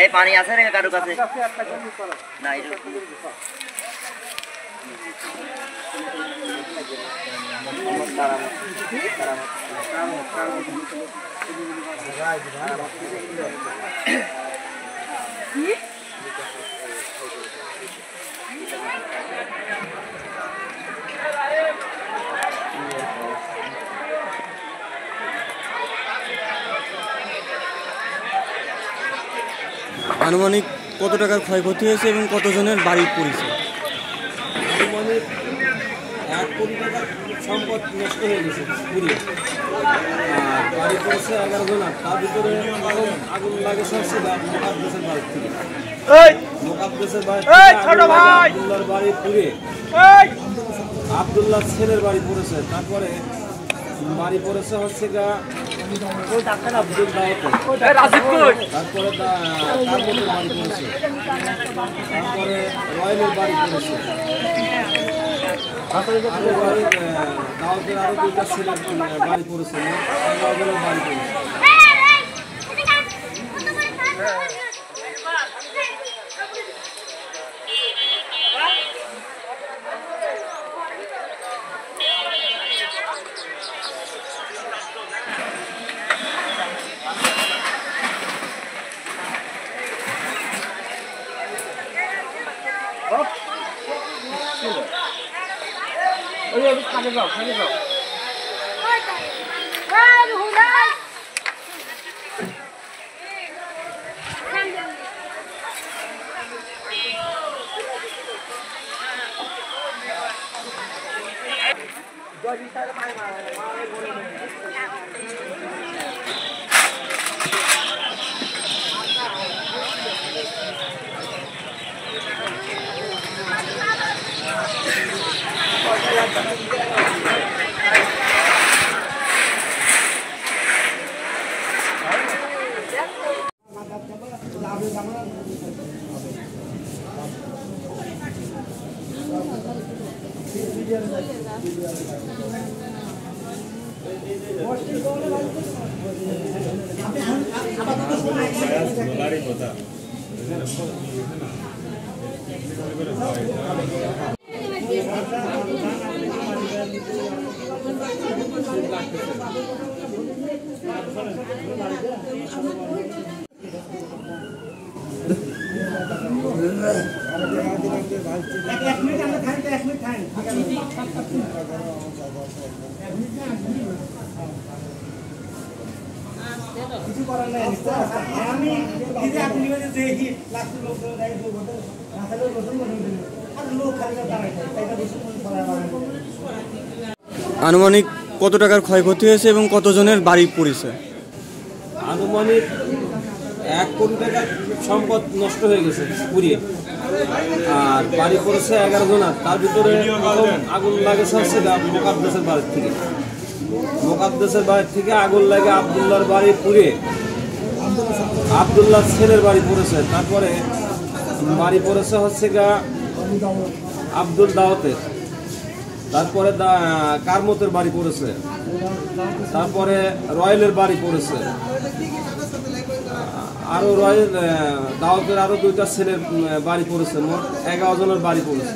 এই পানি আছে রে কারো কাছে না এই আনুমানিক কত টাকার ক্ষয়ক্ষতি হয়েছে এবং কতজনের বাড়ি পড়েছে? আনুমানিক 1 কোটি টাকার সম্পদ নষ্ট হয়ে গেছে পুড়িয়ে, আর বাড়ি পড়েছে 11 জনের। তার ভিতরে আগুন লাগে সবচেয়ে মোকাদ্দেসের বাড়ি থেকে, মোকাদ্দেসের বাড়ি আব্দুল্লাহর বাড়ি পুড়ে আব্দুল্লাহর ছেলের বাড়ি পড়েছে। তারপরে বাড়ি পড়েছে হচ্ছে গা আব্দুল দাওয়াতের, তারপরে কারমতের বাড়ি পড়েছে, তারপরে রয়েলের বাড়ি পড়েছে, আরো বাড়ি দাওয়াতের আরো 2টা ছেলের বাড়ি পড়েছে, 11 জনের বাড়ি পড়েছে। কিছু করার নাই আমি দিদি আপনি যে কি লাখ লোক দেয় মাথায় বসুন আর লোক খালি দাঁড়ায় তাইটা বসুন আনুমানিক কত টাকার ক্ষয়ক্ষতি হয়েছে এবং কতজনের বাড়ি পড়েছে? আনুমানিক 1 কোটি টাকার সম্পদ নষ্ট হয়ে গেছে পুড়িয়ে, আর বাড়ি পড়েছে 11 জনের। তার ভিতরে আগুন লাগে সবচেয়ে মোকাদ্দেসের বাড়ি থেকে, মোকাদ্দেসের বাড়ি থেকে আগুন লাগে আব্দুল্লাহর বাড়ি পুড়ে আব্দুল্লাহর ছেলের বাড়ি পড়েছে। তারপরে বাড়ি পড়েছে হচ্ছে গা আব্দুল দাওয়াতের, তারপরে কারমতের বাড়ি পড়েছে, তারপরে রয়েলের বাড়ি পড়েছে, আরো রয়েল দাওয়াতের আরো 2টা ছেলের বাড়ি পড়েছে। মোট 11 জনের বাড়ি পড়েছে।